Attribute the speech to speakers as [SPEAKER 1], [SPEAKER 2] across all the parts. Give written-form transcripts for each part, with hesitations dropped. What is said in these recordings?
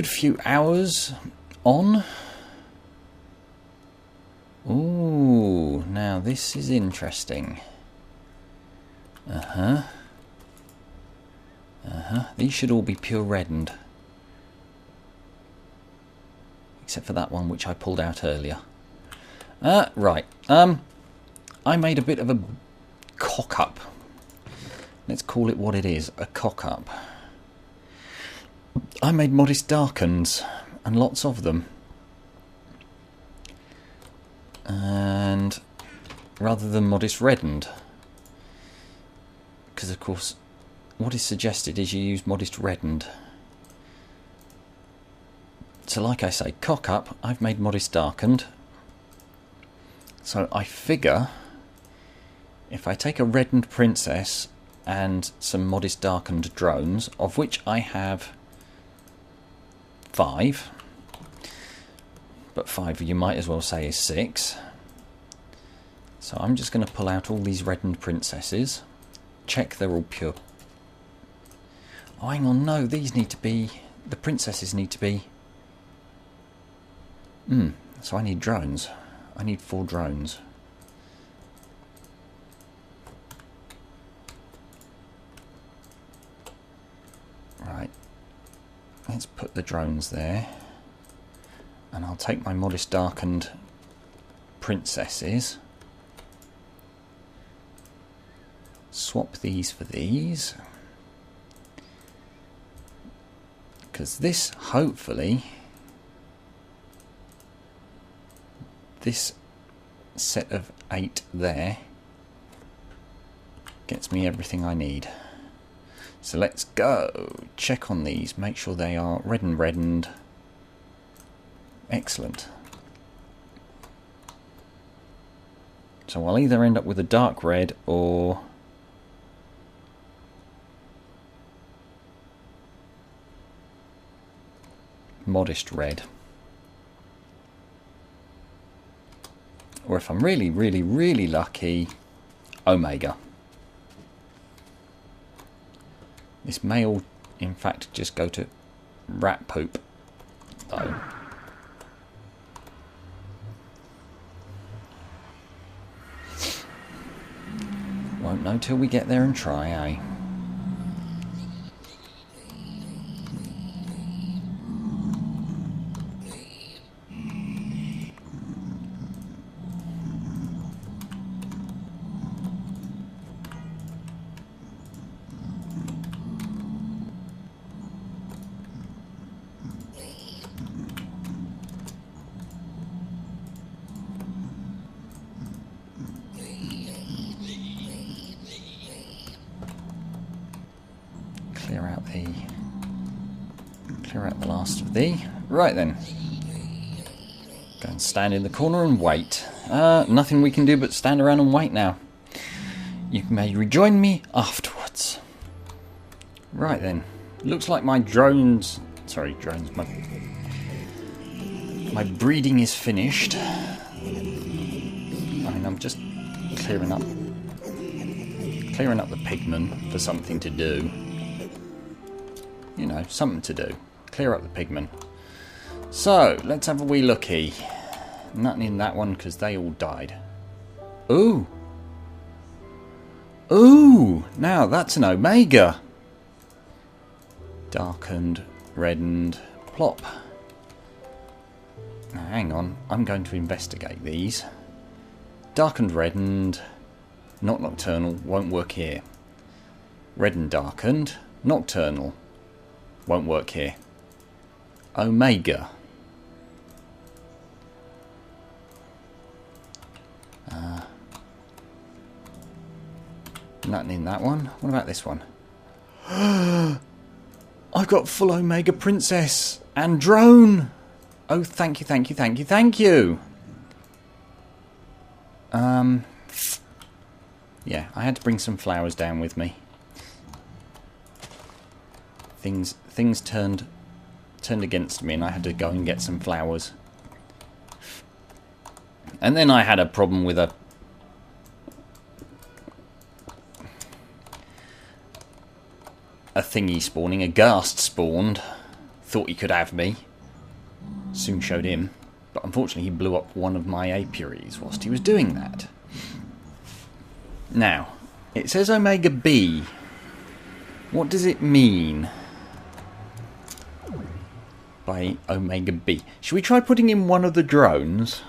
[SPEAKER 1] good few hours on. Ooh, now this is interesting. These should all be pure reddened. Except for that one which I pulled out earlier. Right. I made a bit of a cock-up. Let's call it what it is, a cock-up. I made modest darkens, and lots of them. And rather than modest reddened. Because of course, what is suggested is you use modest reddened. So like I say, cock-up, I've made modest darkened. So I figure if I take a reddened princess and some modest darkened drones, of which I have 5, but 5 you might as well say is 6. So I'm just going to pull out all these reddened princesses, check they're all pure. Oh, hang on, no, these need to be, the princesses need to be, so I need drones. I need 4 drones. Right, let's put the drones there, and I'll take my modest darkened princesses, swap these for these, because this, hopefully, this set of 8 there gets me everything I need. So let's go check on these, make sure they are reddened. Excellent. So I'll either end up with a dark red or modest red. Or if I'm really lucky, Omega. This may all, in fact, just go to rat poop, though. Won't know till we get there and try, eh? Clear out the last of thee. Right then. Go and stand in the corner and wait. Nothing we can do but stand around and wait now. You may rejoin me afterwards. Right then. Looks like my drones... Sorry, drones. My breeding is finished. I mean, I'm just clearing up the pigmen for something to do. You know, something to do. Clear up the pigmen. So, let's have a wee looky. Nothing in that one because they all died. Ooh! Ooh! Now, that's an Omega. Darkened, reddened, plop. Now, hang on. I'm going to investigate these. Darkened, reddened, not nocturnal, won't work here. Reddened, darkened, nocturnal, won't work here. Omega. Nothing in that one. What about this one? I've got full Omega Princess and drone. Oh, thank you, thank you, thank you, thank you. Yeah, I had to bring some flowers down with me. Things turned against me and I had to go and get some flowers. And then I had a problem with a thingy spawning, a ghast spawned thought he could have me. Soon showed him. But unfortunately he blew up one of my apiaries whilst he was doing that. Now, it says Omega B. What does it mean by Omega B? Should we try putting in one of the drones?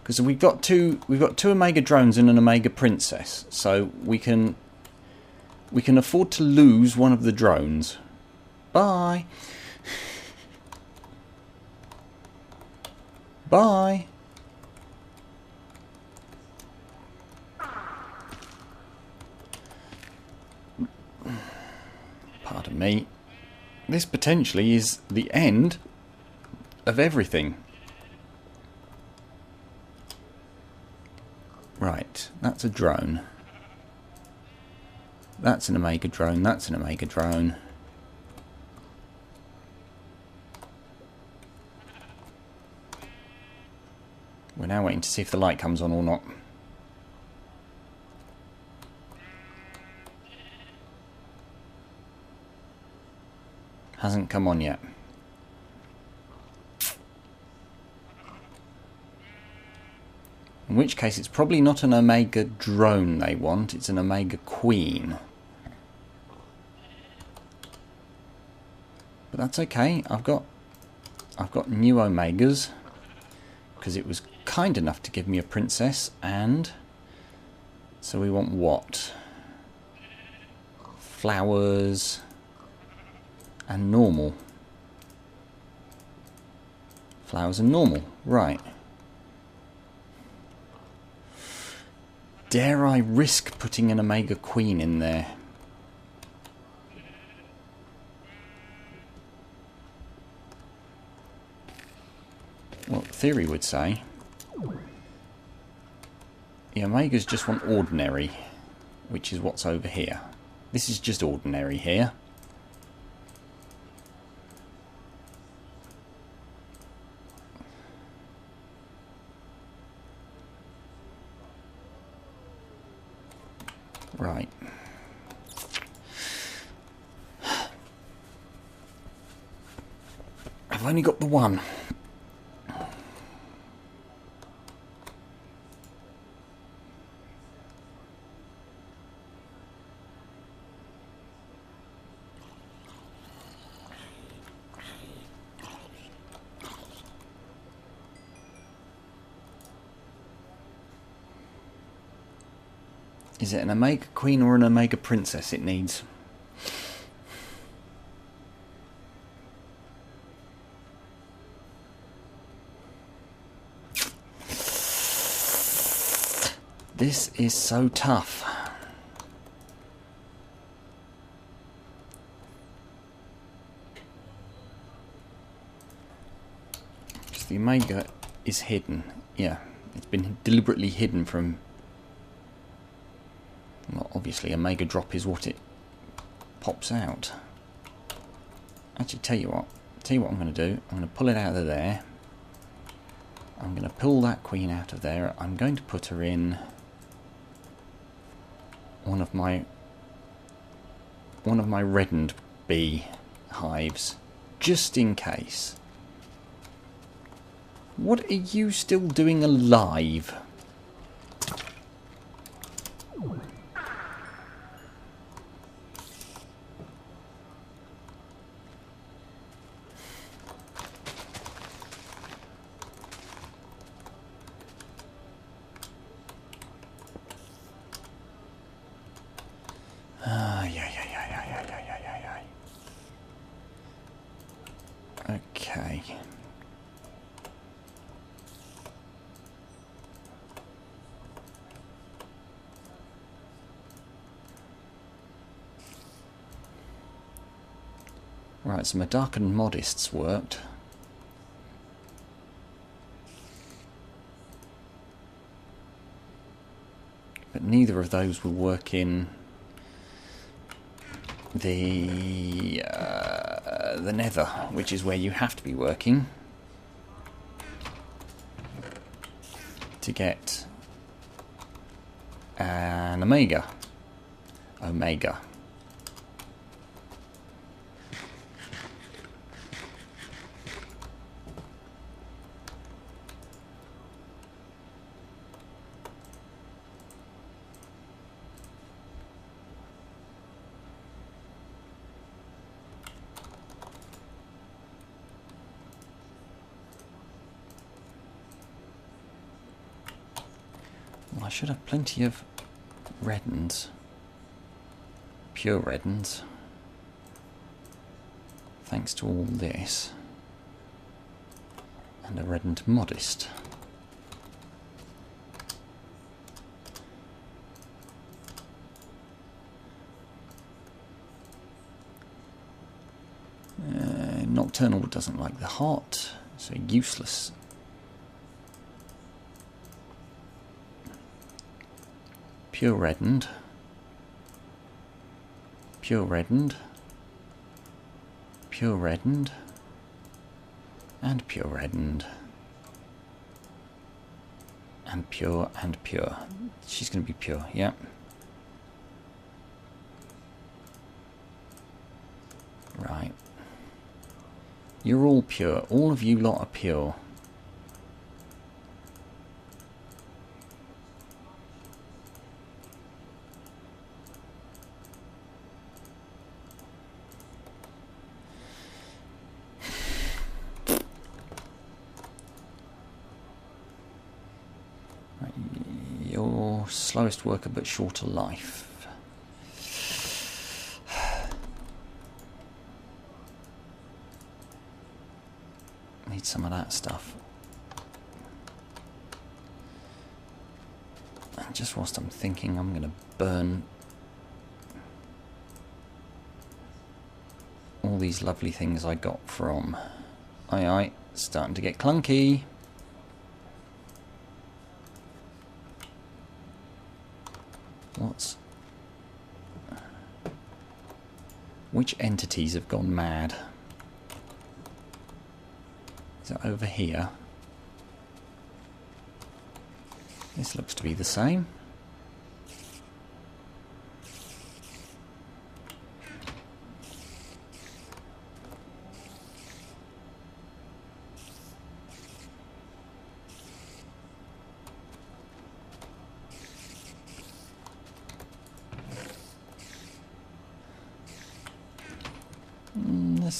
[SPEAKER 1] Because we've got two Omega drones and an Omega Princess, so we can afford to lose one of the drones. Bye. Bye. Pardon me. This potentially is the end of everything. Right, that's a drone. That's an Omega drone, that's an Omega drone. We're now waiting to see if the light comes on or not. Hasn't come on yet. In which case it's probably not an Omega drone they want, it's an Omega Queen. But that's okay, I've got new Omegas, because it was kind enough to give me a princess, and so we want what? Flowers and normal. Flowers and normal, right. Dare I risk putting an Omega Queen in there? Well, theory would say the Omegas just want ordinary, which is what's over here. This is just ordinary here. Right. I've only got the one. Is it an Omega Queen or an Omega Princess it needs? This is so tough. Because the Omega is hidden. Yeah, it's been deliberately hidden from... Well, obviously, Omega drop is what it pops out. Actually, tell you what I'm going to do. I'm going to pull it out of there. I'm going to pull that queen out of there. I'm going to put her in one of my reddened bee hives, just in case. What are you still doing alive? Okay. Right, so my dark and modists worked. But neither of those will work in the nether, which is where you have to be working to get an Omega. I should have plenty of reddens. Pure reddens. Thanks to all this. And a reddened modest. Nocturnal doesn't like the hot, so useless. Pure reddened. Pure reddened. Pure reddened. And pure reddened. And pure and pure. She's going to be pure, yeah. Right. You're all pure. All of you lot are pure. Right. You're slowest worker but shorter life. Need some of that stuff. And just whilst I'm thinking, I'm going to burn all these lovely things I got from... Aye, starting to get clunky. Which entities have gone mad? Is it over here? This looks to be the same.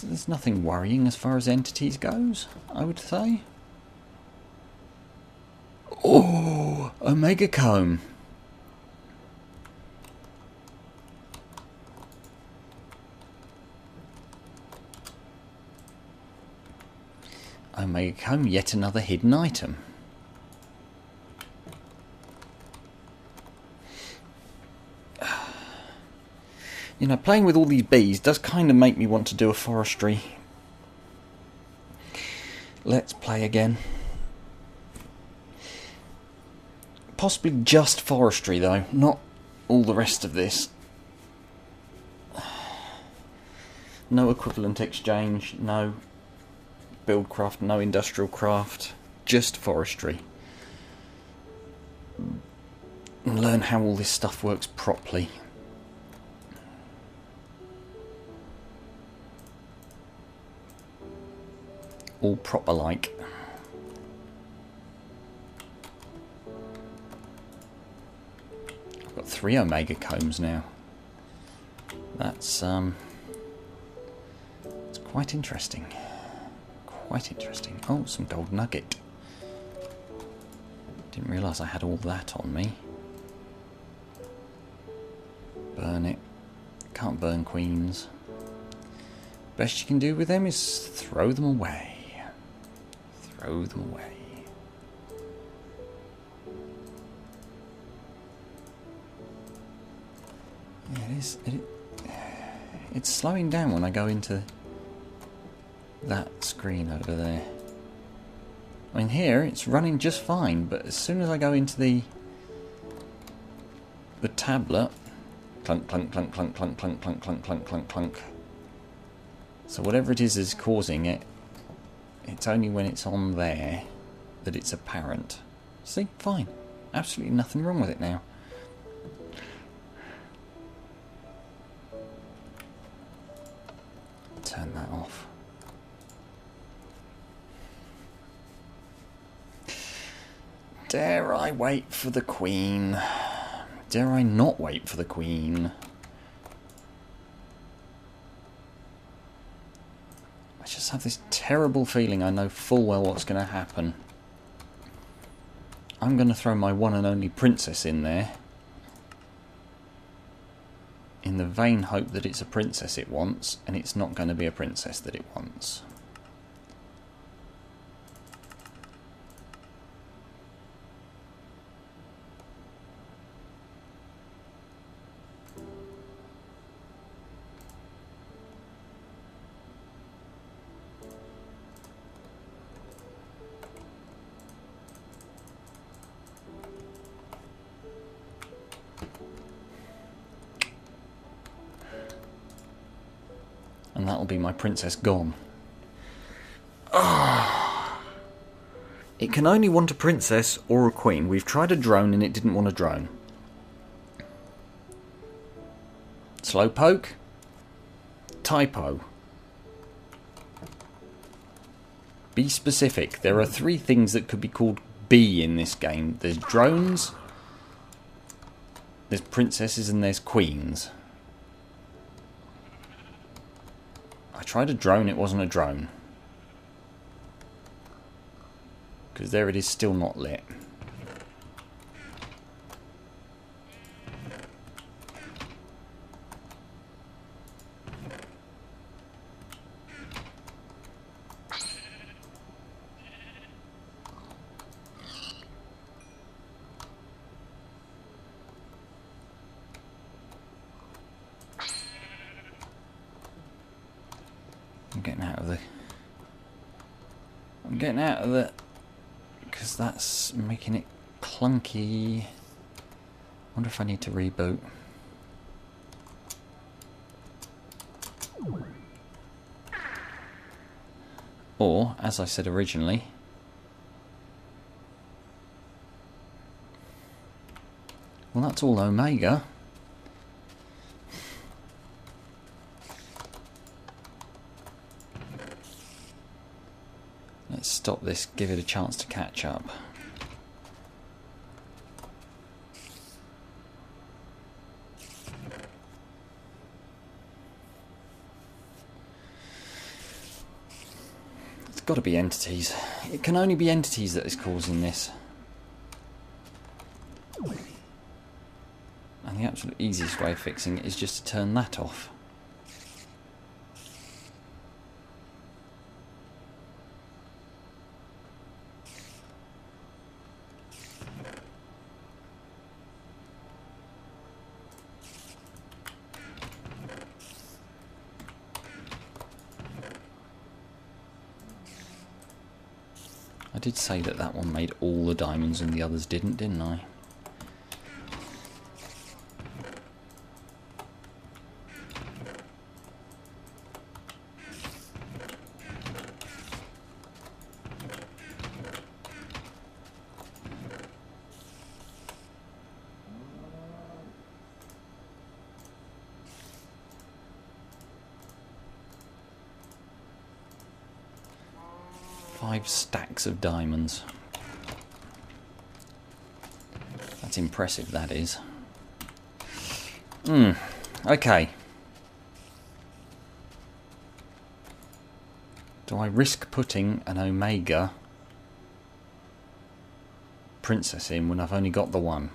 [SPEAKER 1] There's nothing worrying as far as entities goes, I would say. Oh, Omega Comb. Omega Comb, yet another hidden item. You know, playing with all these bees does kind of make me want to do a forestry. Let's play again. Possibly just forestry though, not all the rest of this. No equivalent exchange, no buildcraft, no industrial craft, just forestry. And learn how all this stuff works properly. All proper like. I've got 3 Omega Combs now. That's it's quite interesting. Quite interesting. Oh, some gold nugget. Didn't realise I had all that on me. Burn it. Can't burn queens. Best you can do with them is throw them away. Throw them away. Yeah, it is. It's slowing down when I go into that screen over there. I mean, here it's running just fine, but as soon as I go into the tablet, clunk, clunk, clunk, clunk, clunk, clunk, clunk, clunk, clunk, clunk, clunk. So whatever it is causing it, it's only when it's on there that it's apparent. See? Fine. Absolutely nothing wrong with it now. Turn that off. Dare I wait for the Queen? Dare I not wait for the Queen? I just have this terrible feeling I know full well what's going to happen. I'm going to throw my one and only princess in there, in the vain hope that it's a princess it wants, and it's not going to be a princess that it wants. And that'll be my princess gone. Oh. It can only want a princess or a queen. We've tried a drone and it didn't want a drone. Slowpoke? Typo. Be specific. There are 3 things that could be called B in this game. There's drones, there's princesses, and there's queens. I tried a drone, it wasn't a drone. Because there it is, still not lit. I'm getting out of the... because that's making it clunky. Wonder if I need to reboot. Or, as I said originally, well, that's all Omega. Let's stop this, give it a chance to catch up. It's got to be entities. It can only be entities that is causing this. And the absolute easiest way of fixing it is just to turn that off. I did say that that one made all the diamonds and the others didn't I? Five stacks of diamonds. That's impressive, that is. Okay. Do I risk putting an Omega princess in when I've only got the one?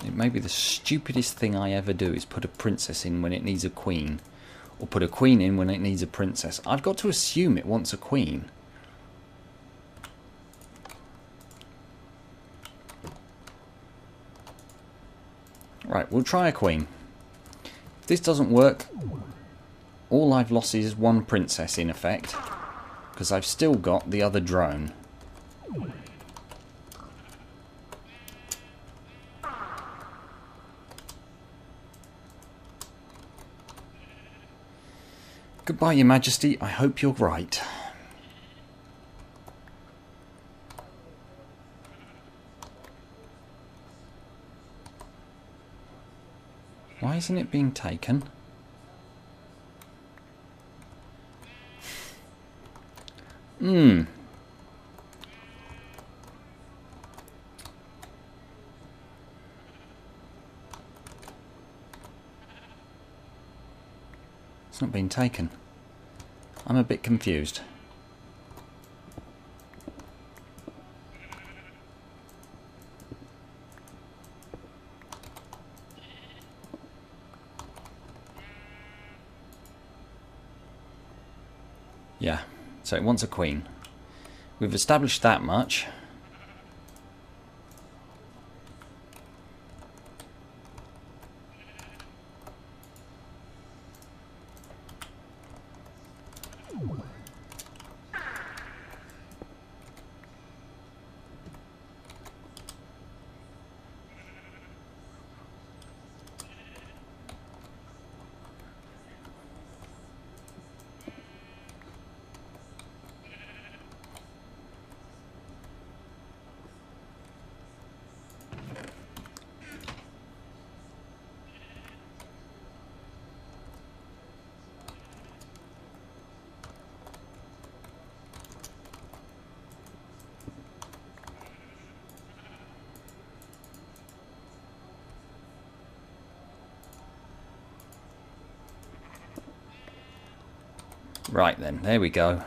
[SPEAKER 1] It may be the stupidest thing I ever do is put a princess in when it needs a queen. Or put a queen in when it needs a princess. I've got to assume it wants a queen. Right, we'll try a queen. If this doesn't work, all I've lost is one princess in effect. Because I've still got the other drone. Goodbye, Your Majesty. I hope you're right. Why isn't it being taken? It's not been taken. I'm a bit confused. Yeah, so it wants a queen. We've established that much. Right then, there we go.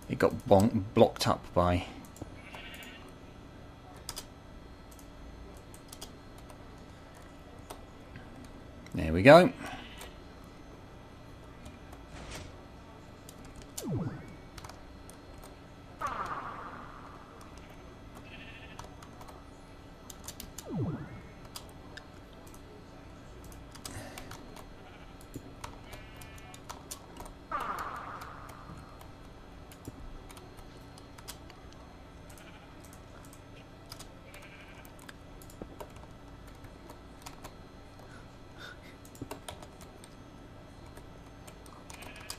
[SPEAKER 1] It got blocked up by... There we go.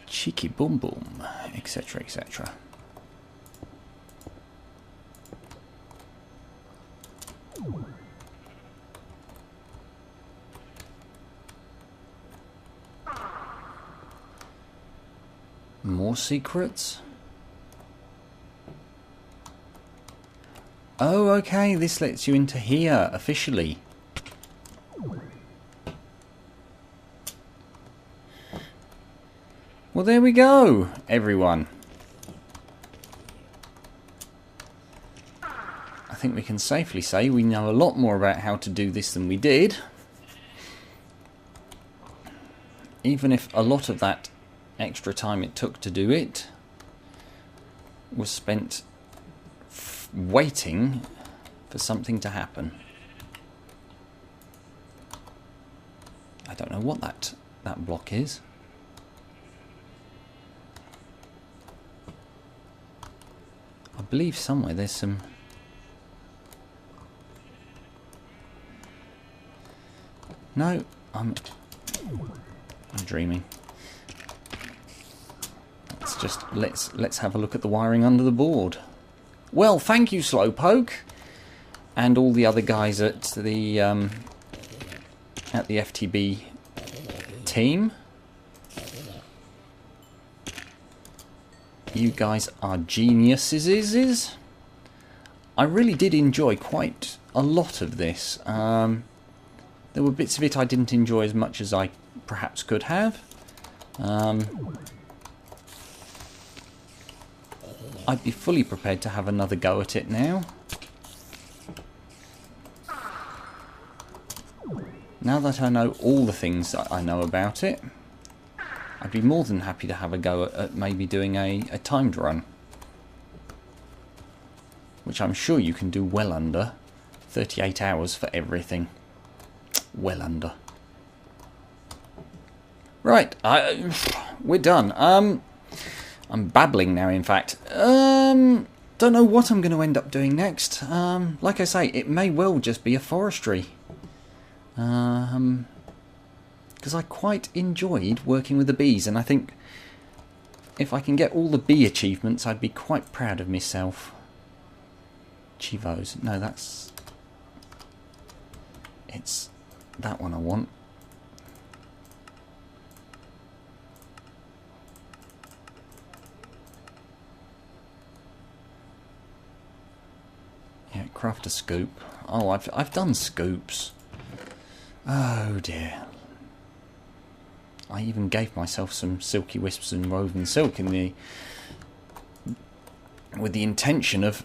[SPEAKER 1] Cheeky boom boom, etc, etc. More secrets? Oh, okay, this lets you into here officially. Well, there we go, everyone. I think we can safely say we know a lot more about how to do this than we did. Even if a lot of that extra time it took to do it was spent waiting for something to happen. I don't know what that block is. I believe somewhere there's some... No, I'm dreaming. Let's have a look at the wiring under the board. Well, thank you, Slowpoke, and all the other guys at the FTB team. You guys are geniuses. I really did enjoy quite a lot of this. There were bits of it I didn't enjoy as much as I perhaps could have. I'd be fully prepared to have another go at it now. Now that I know all the things that I know about it, I'd be more than happy to have a go at maybe doing a timed run. Which I'm sure you can do well under 38 hours for everything. Well under. Right, we're done. I'm babbling now, in fact. Don't know what I'm going to end up doing next. Like I say, it may well just be a forestry. Because I quite enjoyed working with the bees, and I think if I can get all the bee achievements, I'd be quite proud of myself. Chivos. No, that's... It's that one I want. Yeah, craft a scoop. Oh, I've done scoops. Oh dear. I even gave myself some silky wisps and woven silk with the intention of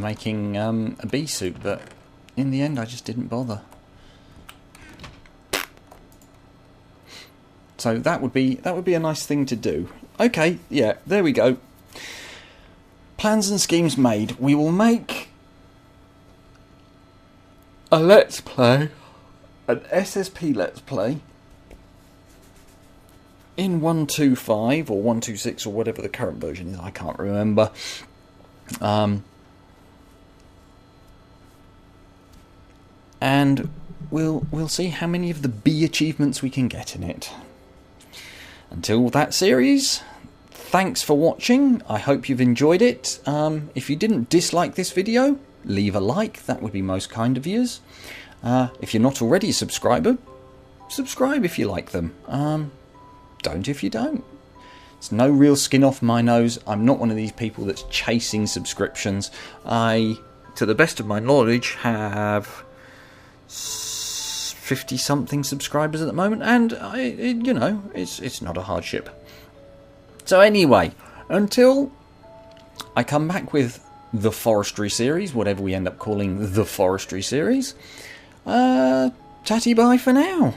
[SPEAKER 1] making a bee suit, but in the end I just didn't bother. So that would be a nice thing to do. Okay, yeah, there we go. Plans and schemes made. We will make a Let's Play, an SSP Let's Play, in 1.25 or 1.26 or whatever the current version is. I can't remember. And we'll see how many of the B achievements we can get in it. Until that series, thanks for watching. I hope you've enjoyed it. If you didn't dislike this video, leave a like. That would be most kind of yours. If you're not already a subscriber, subscribe if you like them. Don't if you don't. It's no real skin off my nose. I'm not one of these people that's chasing subscriptions. I, to the best of my knowledge, have 50-something subscribers at the moment, and you know, it's not a hardship. So anyway, until I come back with the forestry series, whatever we end up calling the forestry series, tatty bye for now.